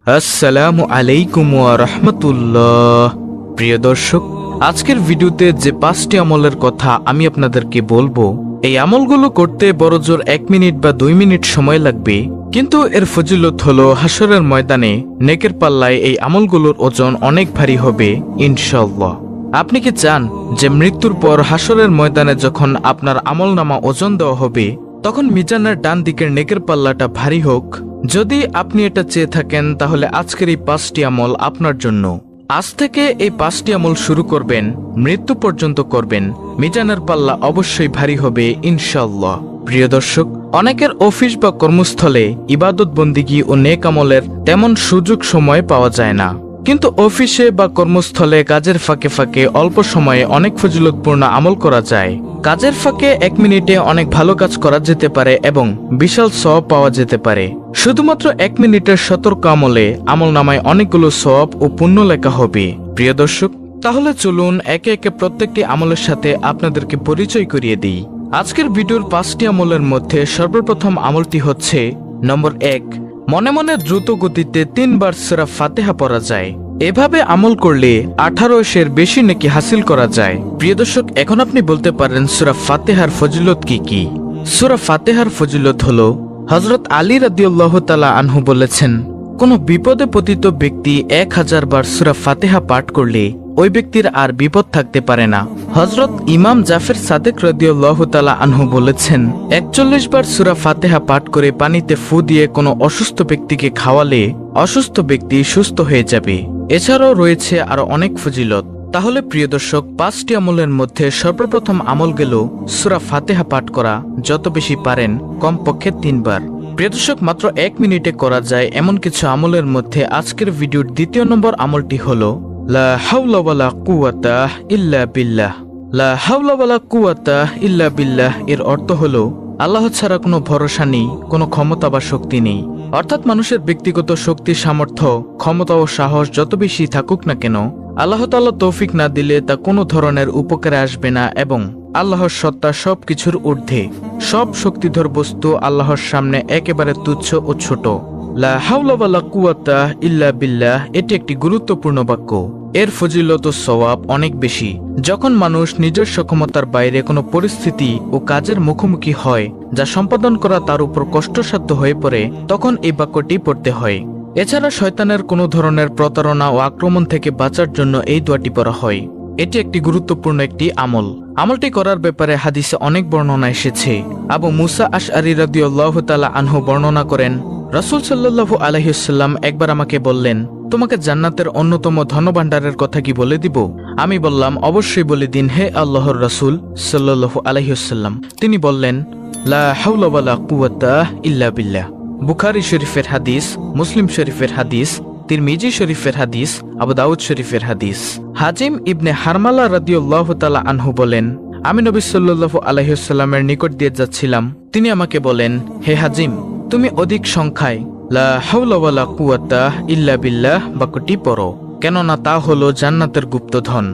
আসসালামু আলাইকুম ওয়া রাহমাতুল্লাহ। প্রিয় দর্শক, আজকের ভিডিওতে যে 5টি আমলের কথা আমি আপনাদেরকে বলবো, এই আমলগুলো করতে বড়জোর 1 মিনিট বা 2 মিনিট সময় লাগবে, কিন্তু এর ফজিলত হলো হাসরের ময়দানে নেকের পাল্লায় এই আমলগুলোর ওজন অনেক ভারী হবে ইনশাআল্লাহ। আপনি কি চান যে মৃত্যুর পর হাসরের ময়দানে যখন আপনার আমলনামা ওজন দেওয়া হবে তখন মিজানের ডান দিকের নেকের পাল্লাটা ভারী হোক? যদি আপনি এটা চেয়ে থাকেন তাহলে আজকের এই 5টি আমল আপনার জন্য। আজ থেকে এই 5টি আমল শুরু করবেন, মৃত্যু পর্যন্ত করবেন, মিজানের পাল্লা অবশ্যই ভারী হবে ইনশাআল্লাহ। প্রিয় দর্শক, অনেকের অফিস বা কর্মস্থলে ইবাদত বন্দিগি ও নেক আমলের তেমন সুযোগ সময় পাওয়া যায় না, কিন্তু অফিসে বা কর্মস্থলে কাজের ফাঁকে ফাঁকে অল্প সময়ে অনেক ফজিলতপূর্ণ আমল করা যায়। কাজের ফাঁকে 1 মিনিটে অনেক ভালো কাজ করা যেতে পারে এবং বিশাল সওয়াব পাওয়া যেতে পারে। শুধুমাত্র 1 মিনিটের সতর্ক আমলে আমলনামায় অনেকগুলো সওয়াব ও পুণ্য লেখা হবে। প্রিয় দর্শক, তাহলে চলুন একে একে প্রত্যেকটি আমলের সাথে আপনাদেরকে পরিচয় করিয়ে দিই। আজকের ভিডিওর 5টি আমলের মধ্যে সর্বপ্রথম আমলটি হচ্ছে নম্বর 1, মনে মনে দ্রুত গতিতে 3 বার সূরা ফাতিহা পড়া যায়। এভাবে আমল করলে 18 বেশি নেকি হাসিল করা যায়। প্রিয় দর্শক, এখন আপনি বলতে পারেন সূরা ফাতিহার ফজিলত কি কি? সূরা ফাতিহার ফজিলত হলো, হযরত আলী রাদিয়াল্লাহু তাআলা আনহু বলেছেন, কোন বিপদে পতিত ব্যক্তি 1000 বার সূরা ফাতিহা পাঠ করলে ওই ব্যক্তির আর বিপদ থাকতে পারে না। হযরত ইমাম জাফর সাদিক রাদিয়াল্লাহু তাআলা আনহু বলেছেন, 41 বার সূরা ফাতিহা পাঠ করে পানিতে ফু দিয়ে কোনো অসুস্থ ব্যক্তিকে খাওয়ালে অসুস্থ ব্যক্তি সুস্থ হয়ে যাবে। এছাড়াও রয়েছে আরো অনেক ফজিলত। তাহলে প্রিয় দর্শক, 5টি আমলের মধ্যে সর্বপ্রথম আমল গেল সূরা ফাতিহা পাঠ করা, যত বেশি পারেন কমপক্ষে 3 বার। প্রিয় দর্শক, মাত্র 1 মিনিটে করা যায় এমন কিছু আমলের মধ্যে আজকের ভিডিওর 2য় নম্বর আমলটি হলো লা হাওলা ওয়ালা কুওয়াতা ইল্লা বিল্লাহ। লা হাওলা ওয়ালা কুওয়াতা ইল্লা বিল্লাহ এর অর্থ হলো, আল্লাহ ছাড়া কোনো ভরসা নেই, কোনো ক্ষমতা বা শক্তি নেই। অর্থাৎ মানুষের ব্যক্তিগত শক্তি, সামর্থ্য, ক্ষমতা ও সাহস যত বেশি থাকুক না কেন, আল্লাহ তাআলা তৌফিক না দিলে তা কোনো ধরনের উপকারে আসবে না এবং আল্লাহর সত্তা সবকিছুর ঊর্ধ্বে। সব শক্তিধর বস্তু আল্লাহর সামনে একেবারে তুচ্ছ ও ছোট। লা হাওলা ওয়ালা কুওয়াতা ইল্লা বিল্লাহ এটি একটি গুরুত্বপূর্ণ বাক্য। এর ফজিলত ও সওয়াব অনেক বেশি। যখন মানুষ নিজের সক্ষমতার বাইরে কোনো পরিস্থিতি ও কাজের মুখোমুখি হয় যা সম্পাদন করা তার উপর কষ্টসাধ্য হয়ে পড়ে, তখন এই বাক্যটি পড়তে হয়। এছাড়া শয়তানের কোনো ধরনের প্রতারণা ও আক্রমণ থেকে বাঁচার জন্য এই দোয়াটি পড়া হয়। এটি একটি গুরুত্বপূর্ণ একটি আমল। আমলটি করার ব্যাপারে হাদিসে অনেক বর্ণনা এসেছে। আবু মুসা আশআরী রাদিয়াল্লাহু তাআলা আনহু বর্ণনা করেন, রাসূল সাল্লাল্লাহু আলাইহি ওয়াসাল্লাম একবার আমাকে বললেন, তোমাকে জান্নাতের অন্যতম ধনভাণ্ডারের কথা কি বলে দিব? আমি বললাম, অবশ্যই বলে দিন হে আল্লাহর রাসূল সাল্লাল্লাহু আলাইহি ওয়াসাল্লাম। তিনি বললেন, লা হাওলা ওয়ালা কুওয়াতা ইল্লা বিল্লাহ। বুখারী শরীফের হাদিস, মুসলিম শরীফের হাদিস, তিরমিজি শরীফের হাদিস, আবু দাউদ শরীফের হাদিস। হাজিম ইবনে হারমালা রাদিয়াল্লাহু তাআলা আনহু বলেন, আমি নবী সাল্লাল্লাহু আলাইহি ওয়াসাল্লামের নিকট দিয়ে যাচ্ছিলাম। তিনি আমাকে বলেন, হে হাজিম, তুমি অধিক সংখ্যায় লা হাওলা ওয়ালা কুওয়াতা ইল্লা বিল্লাহ বাক্যটি পড়ো, কেননা তা হলো জান্নাতের গুপ্তধন।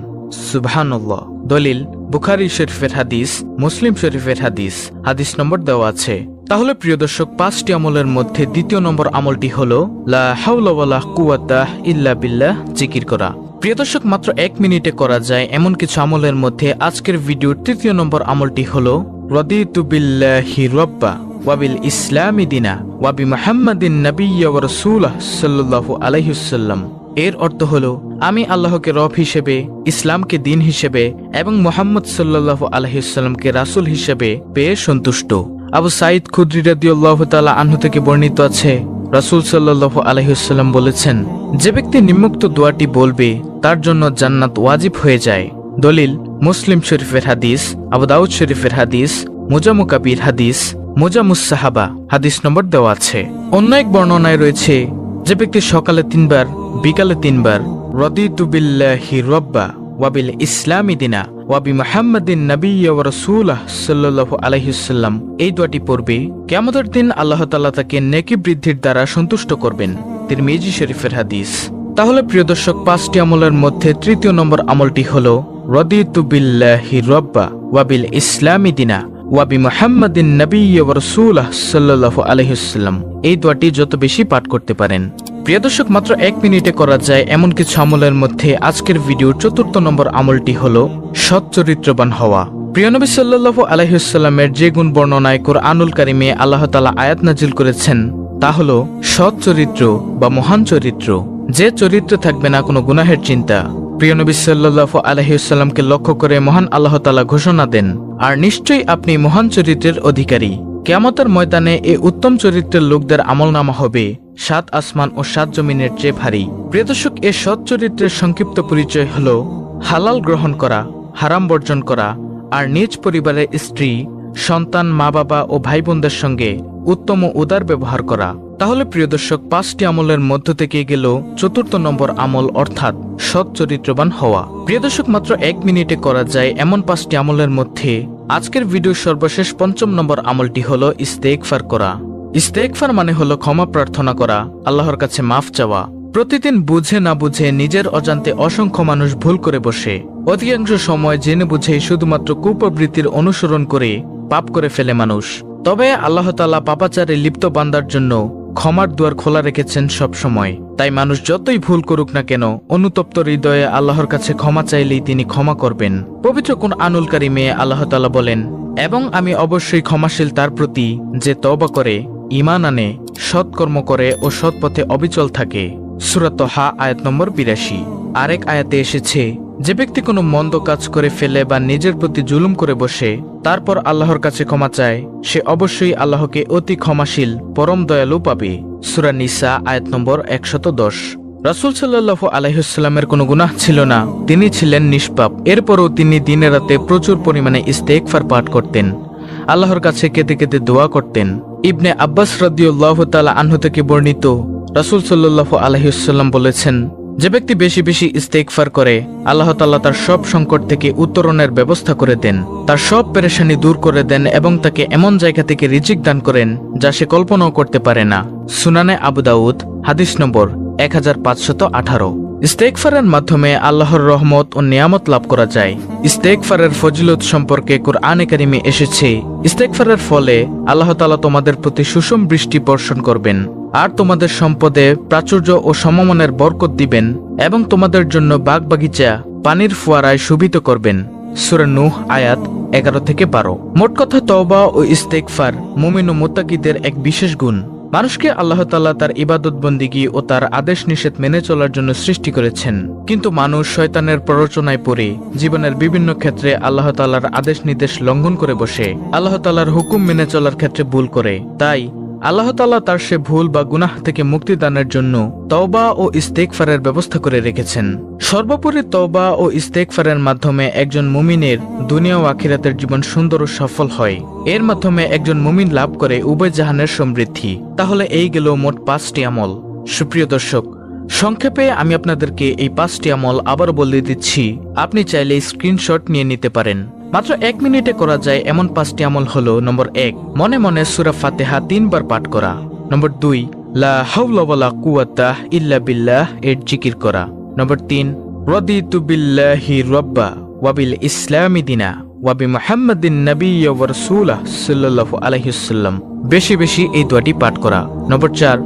সুবহানাল্লাহ। দলিল বুখারী শরীফের হাদিস, মুসলিম শরীফের হাদিস। হাদিস নম্বর দেওয়া আছে। তাহলে প্রিয় দর্শক, 5টি আমলের মধ্যে 2য় নম্বর আমলটি হলো লা হাওলা ওয়ালা কুওয়াতা ইল্লা বিল্লাহ জিকির করা। প্রিয় দর্শক, মাত্র 1 মিনিটে করা যায় এমন কিছু আমলের মধ্যে আজকের ভিডিওর 3য় নম্বর আমলটি হলো রাদিতু বিল্লাহি রাব্বা ওয়া বিল ইসলামি দিনা ওয়া বি মুহাম্মাদিন নাবিয়্যা ওয়া রাসূলাহ সাল্লাল্লাহু আলাইহি ওয়াসাল্লাম। এর অর্থ হলো, আমি আল্লাহকে রব হিসেবে, ইসলামকে দিন হিসেবে এবং মুহাম্মদ সাল্লাল্লাহু আলাইহি ওয়াসাল্লামকে রাসূল হিসেবে পেয়ে সন্তুষ্ট। আবু সাঈদ খুদরি রাদিয়াল্লাহু তাআলা আনহু থেকে বর্ণিত আছে, রাসূল সাল্লাল্লাহু আলাইহি ওয়াসাল্লাম বলেছেন, যে ব্যক্তি নিম্নোক্ত দোয়াটি বলবে তার জন্য জান্নাত ওয়াজিব হয়ে যায়। দলিল মুসলিম শরীফের হাদিস, আবু দাউদ শরীফের হাদিস, মুজামু কাবির হাদিস, মুজামুস সাহাবা। হাদিস নম্বর দেওয়া আছে। অন্য এক বর্ণনায় রয়েছে, যে ব্যক্তি সকালে 3 বার, বিকালে 3 বার রাদিতু বিল্লাহি রাব্বা ওয়া বিল ইসলামি দিনা ওয়া বি মুহাম্মাদিন নাবিয়্যা ওয়া রাসূলাহ সাল্লাল্লাহু আলাইহি ওয়াসাল্লাম এই দোয়াটি পড়বে, কিয়ামতের দিন আল্লাহ তাআলা তাকে নেকি বৃদ্ধির দ্বারা সন্তুষ্ট করবেন। তিরমিজি শরীফের হাদিস। তাহলে প্রিয় দর্শক, 5টি আমলের মধ্যে 3য় নম্বর আমলটি হলো রাদিতু বিল্লাহি রাব্বা ওয়া বিল ইসলামি দিনা ওয়া বি মুহাম্মাদিন নাবিয়্যা ওয়া রাসূলাহ সাল্লাল্লাহু আলাইহি ওয়াসাল্লাম। এই দোয়াটি যত বেশি পাঠ করতে পারেন প্রিয় দর্শক, মাত্র 1 মিনিটে করা যায় এমন কিছু আমলের মধ্যে আজকের ভিডিওর 4র্থ নম্বর আমলটি হলো সৎ চরিত্রবান হওয়া। প্রিয় নবী সাল্লাল্লাহু আলাইহি ওয়াসাল্লামের যে গুণ বর্ণনায় কুরআনুল কারিমে আল্লাহ তাআলা আয়াত নাজিল করেছেন তা হলো সৎ চরিত্র বা মহান চরিত্র, যে চরিত্রে থাকবে না কোনো গুনাহের চিন্তা। প্রিয় নবী সাল্লাল্লাহু আলাইহি ওয়াসাল্লামকে লক্ষ্য করে মহান আল্লাহ তাআলা ঘোষণা দেন, আর নিশ্চয়ই আপনি মহান চরিত্রের অধিকারী। কিয়ামতের ময়দানে এই উত্তম চরিত্রের লোকদের আমলনামা হবে 7 আসমান ও 7 জমিনের চেয়ে ভারী। প্রিয় দর্শক, এই সৎ চরিত্রের সংক্ষিপ্ত পরিচয় হলো হালাল গ্রহণ করা, হারাম বর্জন করা, আর নিজ পরিবারের স্ত্রী, সন্তান, মা বাবা ও ভাই বোনদের সঙ্গে উত্তম ও উদার ব্যবহার করা। তাহলে প্রিয় দর্শক, 5টি আমলের মধ্য থেকে গেল 4র্থ নম্বর আমল, অর্থাৎ সৎ চরিত্রবান হওয়া। প্রিয় দর্শক, মাত্র 1 মিনিটে করা যায় এমন 5টি আমলের মধ্যে আজকের ভিডিওর সর্বশেষ 5ম নম্বর আমলটি হলো ইস্তেগফার করা। ইস্তেগফার মানে হলো ক্ষমা প্রার্থনা করা, আল্লাহর কাছে মাফ চাওয়া। প্রতিদিন বুঝে না বুঝে নিজের অজান্তে অসংখ্য মানুষ ভুল করে বসে, অধিকাংশ সময় জেনে বুঝে শুধুমাত্র কুপ্রবৃত্তির অনুসরণ করে পাপ করে ফেলে মানুষ। তবে আল্লাহ তাআলা পাপাচারে লিপ্ত বান্দার জন্য ক্ষমার দুয়ার খোলা রেখেছেন সব সময়। তাই মানুষ যতই ভুল করুক না কেন, অনুতপ্ত হৃদয়ে আল্লাহর কাছে ক্ষমা চাইলেই তিনি ক্ষমা করবেন। পবিত্র কুরআনুল কারিমে আল্লাহ তাআলা বলেন, এবং আমি অবশ্যই ক্ষমাশীল তার প্রতি যে তওবা করে, ঈমান আনে, সৎকর্ম করে ও সৎ পথে অবিচল থাকে। সূরা তাহা আয়াত নম্বর 82। আরেক আয়াতে এসেছে, যে ব্যক্তি কোনো মন্দ কাজ করে ফেলে বা নিজের প্রতি জুলুম করে বসে তারপর আল্লাহর কাছে ক্ষমা চায়, সে অবশ্যই আল্লাহকে অতি ক্ষমাশীল পরম দয়ালু পাবে। সূরা নিসা আয়াত নম্বর 110। রাসূল সাল্লাল্লাহু আলাইহি ওয়াসাল্লামের কোনো গুনাহ ছিল না, তিনি ছিলেন নিষ্পাপ। এরপরও তিনি দিনে রাতে প্রচুর পরিমাণে ইস্তেগফার পাঠ করতেন, আল্লাহর কাছে কেঁদে কেঁদে দোয়া করতেন। ইবনে আব্বাস রাদিয়াল্লাহু তাআলা আনহু থেকে বর্ণিত, রাসূল সাল্লাল্লাহু আলাইহি ওয়াসাল্লাম বলেছেন, যে ব্যক্তি বেশি বেশি ইস্তেগফার করে আল্লাহ তাআলা তার সব সংকট থেকে উত্তরণের ব্যবস্থা করে দেন, তার সব পেরেশানি দূর করে দেন এবং তাকে এমন জায়গা থেকে রিজিক দান করেন যা সে কল্পনাও করতে পারে না। সুনানে আবু দাউদ হাদিস নম্বর 1518। ইস্তেগফারের মাধ্যমে আল্লাহর রহমত ও নিয়ামত লাভ করা যায়। ইস্তেগফারের ফজিলত সম্পর্কে কুরআনে কারিমে এসেছে, ইস্তেগফারের ফলে আল্লাহ তাআলা তোমাদের প্রতি সুষম বৃষ্টি বর্ষণ করবেন, আর তোমাদের সম্পদে প্রাচুর্য ও সমমানের বরকত দিবেন এবং তোমাদের জন্য বাগবাগিচা, পানির ফোয়ারায় শোভিত করবেন। সূরা নূহ আয়াত 11 থেকে 12। মোট কথা, তওবা ও ইস্তেগফার মুমিন ও মুত্তাকিদের এক বিশেষ গুণ। মানুষকে আল্লাহ তাআলা তার ইবাদত বন্দিগি ও তার আদেশ নিষেধ মেনে চলার জন্য সৃষ্টি করেছেন, কিন্তু মানুষ শয়তানের প্ররোচনায় পড়ে জীবনের বিভিন্ন ক্ষেত্রে আল্লাহ তাআলার আদেশ নির্দেশ লঙ্ঘন করে বসে, আল্লাহ তাআলার হুকুম মেনে চলার ক্ষেত্রে ভুল করে। তাই আল্লাহ তাআলা তার সে ভুল বা গুনাহ থেকে মুক্তি দানের জন্য তওবা ও ইস্তেগফারের ব্যবস্থা করে রেখেছেন। সর্বোপরি তওবা ও ইস্তেগফারের মাধ্যমে একজন মুমিনের দুনিয়া ও আখিরাতের জীবন সুন্দর ও সফল হয়। এর মাধ্যমে একজন মুমিন লাভ করে উভয় জাহানের সমৃদ্ধি। তাহলে এই গেল মোট 5টি আমল। সুপ্রিয় দর্শক, সংক্ষেপে আমি আপনাদেরকে এই 5টি আমল আবার বলে দিচ্ছি, আপনি চাইলে স্ক্রিনশট নিয়ে নিতে পারেন। মাত্র 1 মিনিটে করা যায় এমন 5টি আমল হলো, নম্বর 1, মনে মনে সূরা ফাতিহা 3 বার পাঠ করা। নম্বর 2, লা হাওলা ওয়ালা কুওয়াতা ইল্লা বিল্লাহ এর জিকির করা। নম্বর 3, রাদিতু বিল্লাহি রাব্বা ওয়া বিল ইসলামি দিনা ওয়া বি মুহাম্মাদিন নাবিয়্যা ওয়া রাসূলা সাল্লাল্লাহু আলাইহি ওয়াসাল্লাম। বেশি বেশি এই দোয়াটি পাঠ করা। নম্বর 4,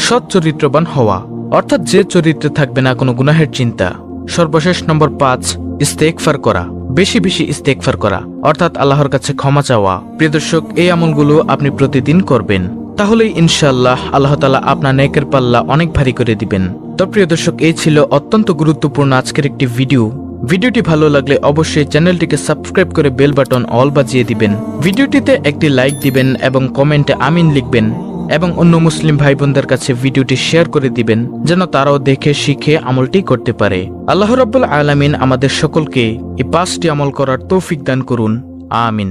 সৎ চরিত্রবান হওয়া, অর্থাৎ যে চরিত্রে থাকবে না কোনো গুনাহের চিন্তা। সর্বশেষ নম্বর 5, ইস্তেগফার করা, বেশি বেশি ইস্তেগফার করা, অর্থাৎ আল্লাহর কাছে ক্ষমা চাওয়া। প্রিয় দর্শক, এই আমলগুলো আপনি প্রতিদিন করবেন, তাহলেই ইনশাআল্লাহ আল্লাহ তাআলা আপনার নেকের পাল্লা অনেক ভারী করে দিবেন। তো প্রিয় দর্শক, এই ছিল অত্যন্ত গুরুত্বপূর্ণ আজকের একটি ভিডিও। ভিডিওটি ভালো লাগলে অবশ্যই চ্যানেলটিকে সাবস্ক্রাইব করে বেল বাটন অল বাজিয়ে দিবেন। ভিডিওটিতে একটি লাইক দিবেন এবং কমেন্টে আমিন লিখবেন এবং অন্য মুসলিম ভাই বোনদের কাছে ভিডিওটি শেয়ার করে দিবেন, যেন তারাও দেখে শিখে আমলটি করতে পারে। আল্লাহ রাব্বুল আলামিন আমাদের সকলকে এই 5টি আমল করার তৌফিক দান করুন। আমিন।